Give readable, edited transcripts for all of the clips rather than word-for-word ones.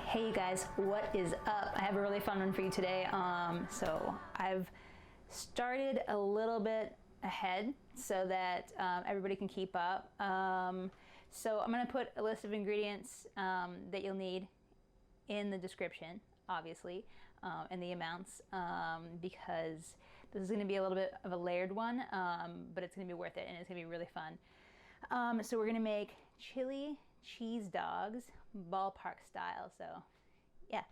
Hey you guys, what is up? I have a really fun one for you today. So I've started a little bit ahead so that everybody can keep up. So I'm gonna put a list of ingredients that you'll need in the description, obviously, and the amounts, because this is gonna be a little bit of a layered one, but it's gonna be worth it and it's gonna be really fun. So we're gonna make chili cheese dogs, ballpark style. So yeah,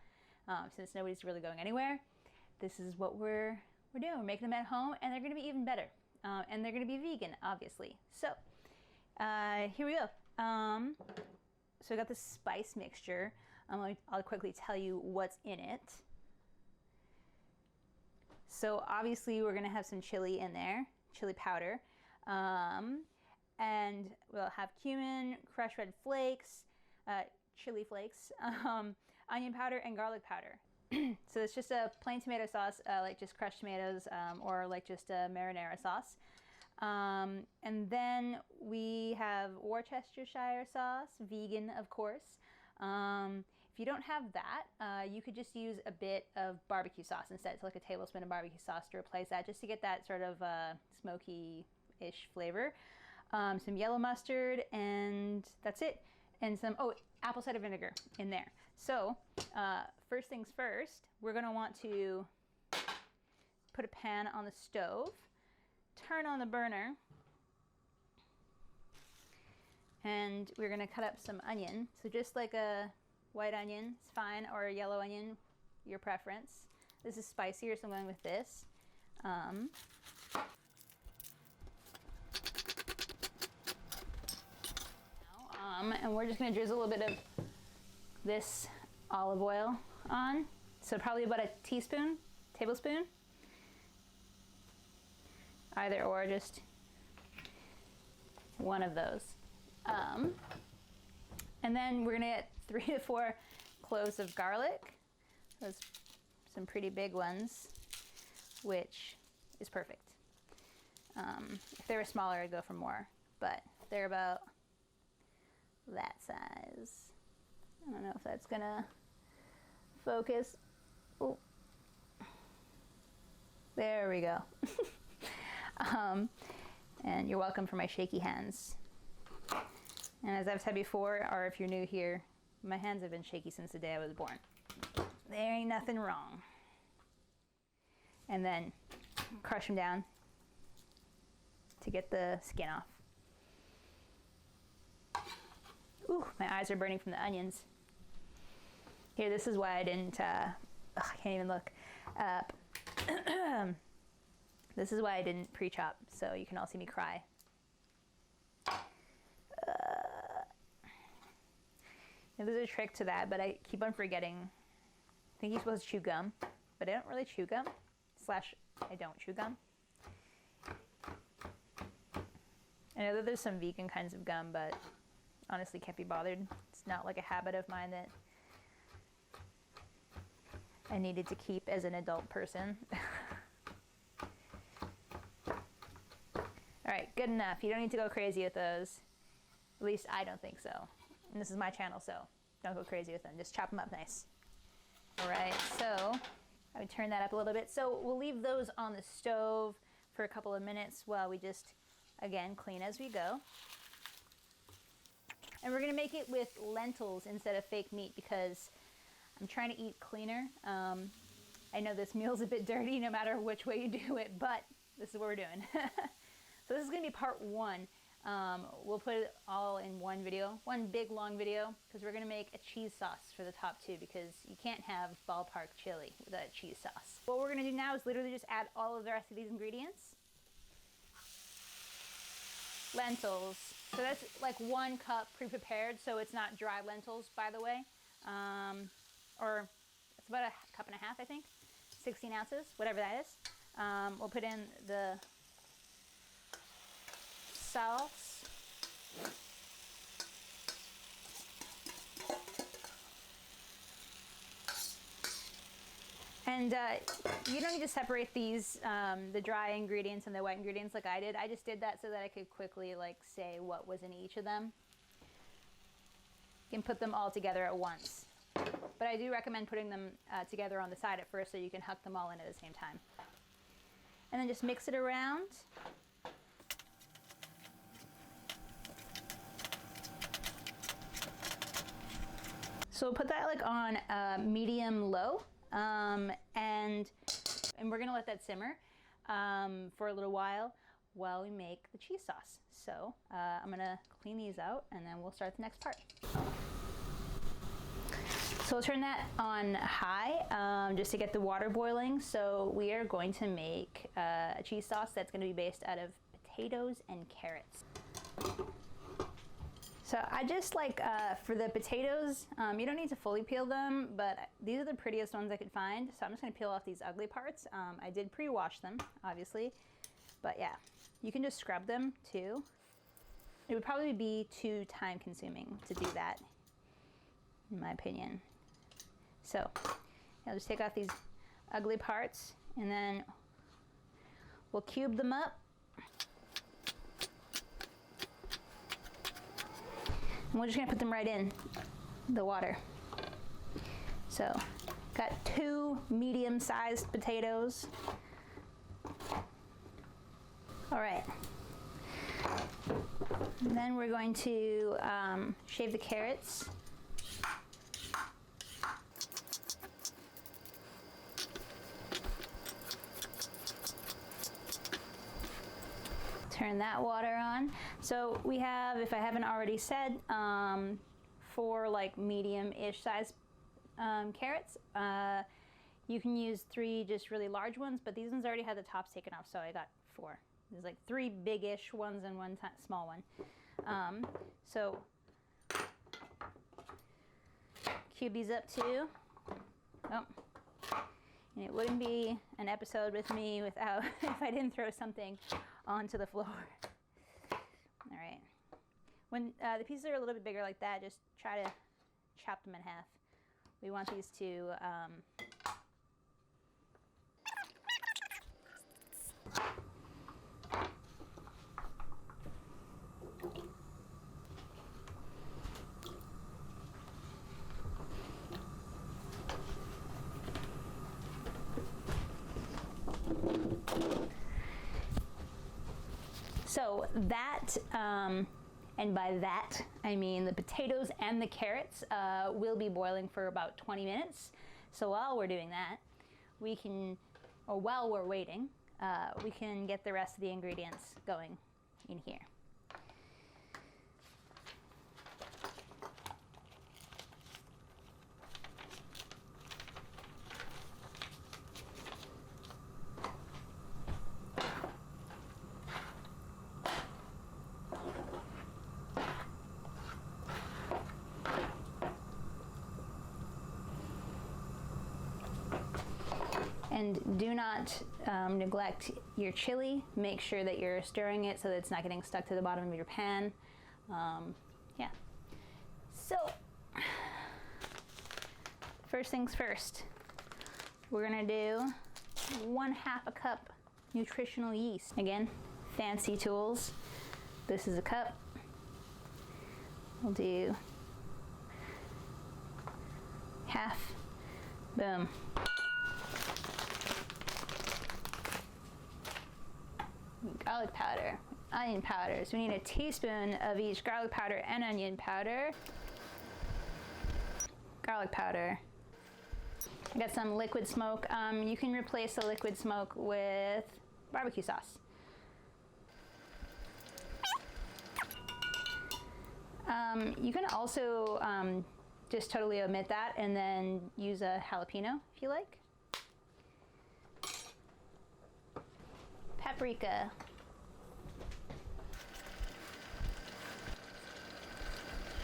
since nobody's really going anywhere, this is what we're doing. We're making them at home, and they're gonna be even better, and they're gonna be vegan, obviously. So here we go. So I got this spice mixture. I'll quickly tell you what's in it. So obviously we're gonna have some chili in there, chili powder. And we'll have cumin, crushed red flakes, chili flakes, onion powder, and garlic powder. So it's just a plain tomato sauce, like just crushed tomatoes, or like just a marinara sauce. And then we have Worcestershire sauce, vegan of course. If you don't have that, you could just use a bit of barbecue sauce instead. So like a tablespoon of barbecue sauce to replace that, just to get that sort of smoky-ish flavor. Some yellow mustard, and that's it. And some, apple cider vinegar in there. So first things first, we're gonna want to put a pan on the stove, turn on the burner, and we're gonna cut up some onion. So just like a white onion is fine, or a yellow onion, your preference. This is spicier, so I'm going with this. And we're just gonna drizzle a little bit of this olive oil on. So probably about a tablespoon, either or, just one of those. And then we're gonna get 3 to 4 cloves of garlic. Those some pretty big ones, which is perfect. If they were smaller, I'd go for more, but they're about that size. I don't know if that's gonna focus. Oh, there we go. And you're welcome for my shaky hands. And as I've said before, or if you're new here, my hands have been shaky since the day I was born. There ain't nothing wrong. And then crush them down to get the skin off. Ooh, my eyes are burning from the onions. Here, this is why I didn't, I can't even look up. This is why I didn't pre-chop, so you can all see me cry. There's a trick to that, but I keep on forgetting. I think you're supposed to chew gum, but I don't really chew gum, / I don't chew gum. I know that there's some vegan kinds of gum, but honestly can't be bothered. It's not like a habit of mine that I needed to keep as an adult person. All right, good enough. You don't need to go crazy with those. At least I don't think so. And this is my channel, so don't go crazy with them. Just chop them up nice. All right, so I would turn that up a little bit. So we'll leave those on the stove for a couple of minutes while we just, again, clean as we go. And we're gonna make it with lentils instead of fake meat because I'm trying to eat cleaner. I know this meal's a bit dirty no matter which way you do it, but this is what we're doing. So this is gonna be part 1. We'll put it all in one video, one big long video, because we're gonna make a cheese sauce for the top 2 because you can't have Ballpark chili without cheese sauce. What we're gonna do now is literally just add all of the rest of these ingredients. Lentils. So that's like 1 cup pre-prepared, so it's not dry lentils, by the way. Or it's about a cup and a half, I think. 16 ounces, whatever that is. We'll put in the sauce. And you don't need to separate these, the dry ingredients and the wet ingredients like I did. I just did that so that I could quickly like say what was in each of them. You can put them all together at once. but I do recommend putting them together on the side at first so you can huck them all in at the same time. And then just mix it around. So we'll put that like on medium low, and we're gonna let that simmer for a little while we make the cheese sauce. So I'm gonna clean these out and then we'll start the next part. So we'll turn that on high just to get the water boiling. So we are going to make a cheese sauce that's gonna be based out of potatoes and carrots. So I just like, for the potatoes, you don't need to fully peel them, but these are the prettiest ones I could find. So I'm just gonna peel off these ugly parts. I did pre-wash them, obviously, but yeah, you can just scrub them too. It would probably be too time consuming to do that, in my opinion. So I'll just take off these ugly parts and then we'll cube them up. And we're just gonna put them right in the water. So, got 2 medium-sized potatoes. All right. And then we're going to shave the carrots. Turn that water on. So we have, if I haven't already said, 4 like medium-ish size carrots. You can use 3 just really large ones, but these ones already had the tops taken off, so I got 4. There's like 3 big-ish ones and 1 small one. So cube these up too. Oh. And it wouldn't be an episode with me without if I didn't throw something onto the floor. All right. When the pieces are a little bit bigger like that, just try to chop them in half. We want these to so that, and by that, I mean the potatoes and the carrots will be boiling for about 20 minutes. So while we're doing that, we can, or while we're waiting, we can get the rest of the ingredients going in here. And do not neglect your chili. Make sure that you're stirring it so that it's not getting stuck to the bottom of your pan. Yeah. So, first things first, we're gonna do 1/2 a cup nutritional yeast. Again, fancy tools. This is a cup. We'll do half. Boom. Garlic powder, onion powder. So we need a teaspoon of each garlic powder and onion powder. Garlic powder. I got some liquid smoke. You can replace the liquid smoke with barbecue sauce. You can also just totally omit that and then use a jalapeno if you like. Paprika.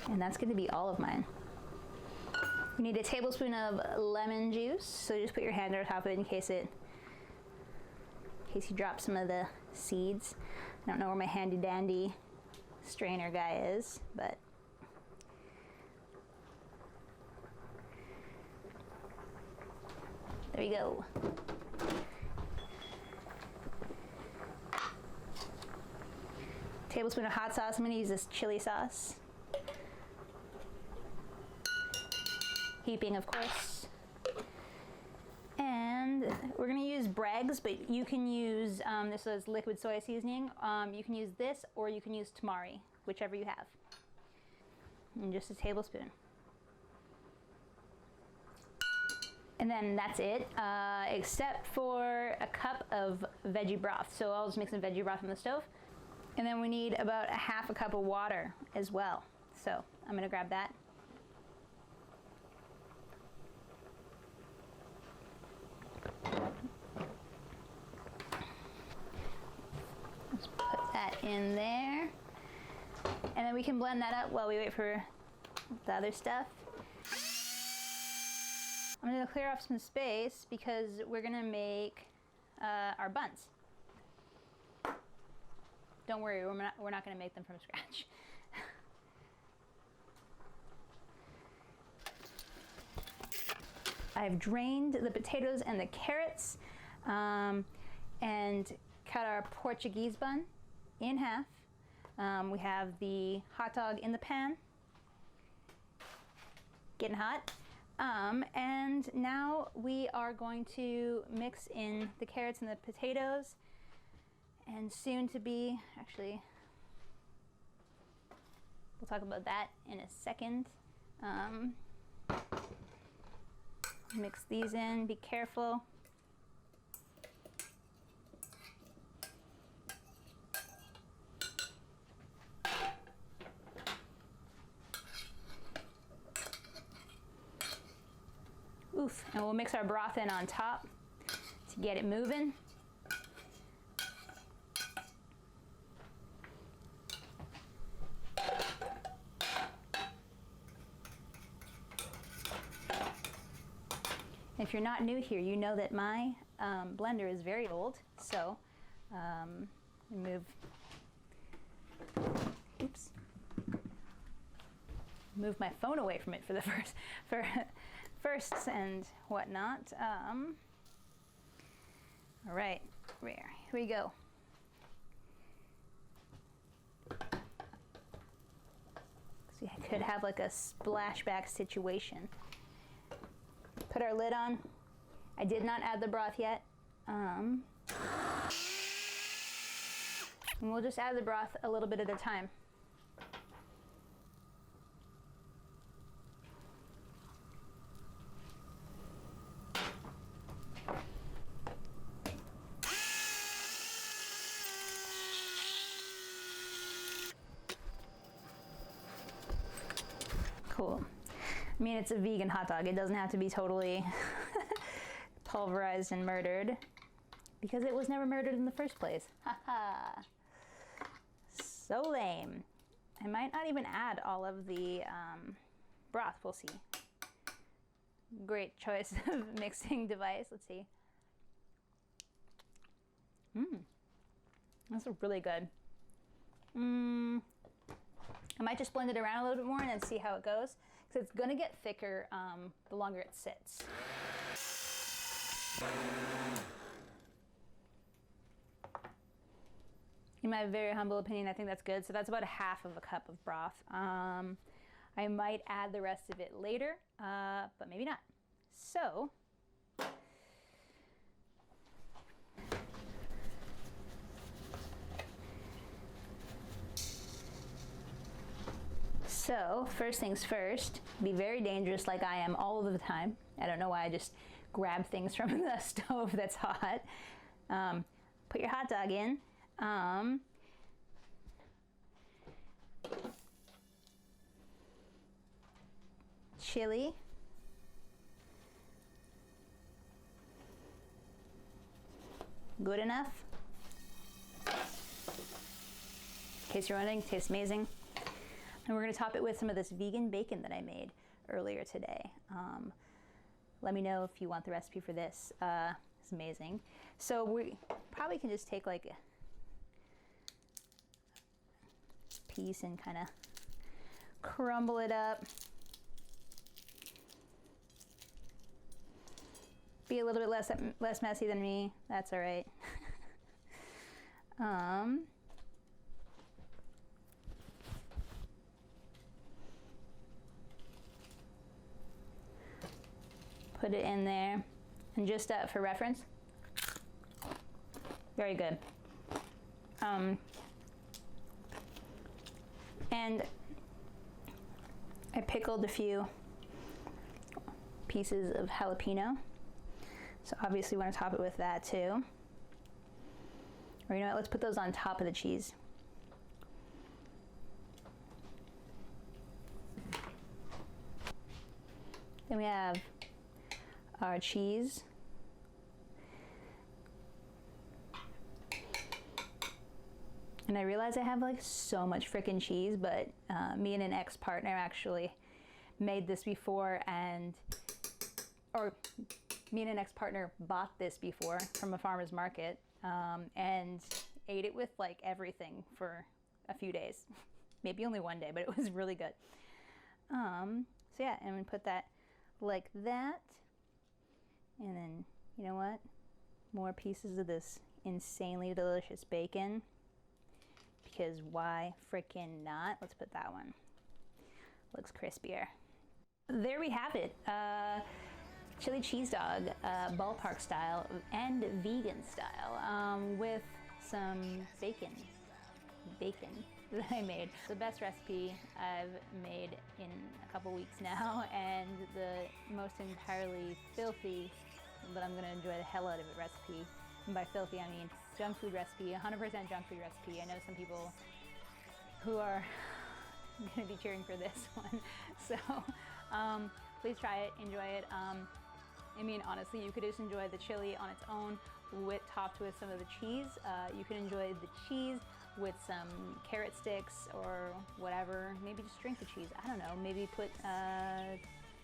And that's going to be all of mine. You need a tablespoon of lemon juice, so just put your hand on top of it in case you drop some of the seeds. I don't know where my handy dandy strainer guy is, but there you go. Tablespoon of hot sauce. I'm going to use this chili sauce. heaping, of course. And we're gonna use Bragg's, but you can use, this is liquid soy seasoning. You can use this or you can use Tamari, whichever you have. And just a tablespoon. And then that's it, except for a cup of veggie broth. So I'll just make some veggie broth on the stove. And then we need about a half a cup of water as well. So I'm gonna grab that. Let's put that in there. And then we can blend that up while we wait for the other stuff. I'm gonna clear off some space because we're gonna make our buns. Don't worry, we're not gonna make them from scratch. I've drained the potatoes and the carrots and cut our Portuguese bun in half. We have the hot dog in the pan, getting hot. And now we are going to mix in the carrots and the potatoes, and soon to be, actually, we'll talk about that in a second. Mix these in, be careful. Oof, and we'll mix our broth in on top to get it moving. If you're not new here, you know that my blender is very old, so move my phone away from it for the firsts and whatnot. All right, here we go. So you could have like a splashback situation. Put our lid on. I did not add the broth yet. And we'll just add the broth a little bit at a time. Cool. I mean, it's a vegan hot dog. It doesn't have to be totally pulverized and murdered, because it was never murdered in the first place. Haha. So lame. I might not even add all of the broth. We'll see. Great choice of mixing device. Let's see. That's really good. I might just blend it around a little bit more and then see how it goes, because it's gonna get thicker the longer it sits. In my very humble opinion, I think that's good. So that's about a half of a cup of broth. I might add the rest of it later, but maybe not. So first things first, be very dangerous like I am all of the time. I don't know why I just grab things from the stove that's hot. Put your hot dog in. Chili. Good enough. In case you're wondering, tastes amazing. And we're gonna top it with some of this vegan bacon that I made earlier today. Let me know if you want the recipe for this. It's amazing. So we probably can just take like a piece and kind of crumble it up. Be a little bit less messy than me. That's all right. Put it in there, and just for reference, very good. And I pickled a few pieces of jalapeno, so obviously we want to top it with that too. Or you know what, let's put those on top of the cheese. Then we have our cheese. And I realize I have like so much freaking cheese, but me and an ex-partner actually made this before, or me and an ex-partner bought this before from a farmer's market and ate it with like everything for a few days. Maybe only one day, but it was really good. So yeah, and we put that like that. And then, you know what? More pieces of this insanely delicious bacon. Because why frickin' not? Let's put that one. Looks crispier. There we have it. Chili cheese dog, ballpark style and vegan style, with some bacon that I made. The best recipe I've made in a couple weeks now, and the most entirely filthy, but I'm gonna enjoy the hell out of it recipe. And by filthy, I mean junk food recipe, 100% junk food recipe. I know some people who are gonna be cheering for this one. So please try it, enjoy it. I mean, honestly, you could just enjoy the chili on its own, topped with some of the cheese. You can enjoy the cheese with some carrot sticks or whatever. Maybe just drink the cheese. I don't know. Maybe put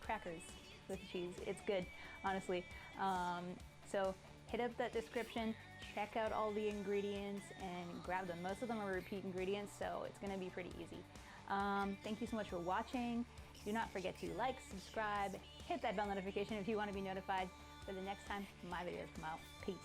crackers with the cheese. It's good, honestly. So hit up that description, check out all the ingredients, and grab them. Most of them are repeat ingredients, so it's gonna be pretty easy. Thank you so much for watching. Do not forget to like, subscribe, hit that bell notification if you want to be notified for the next time my videos come out. Peace.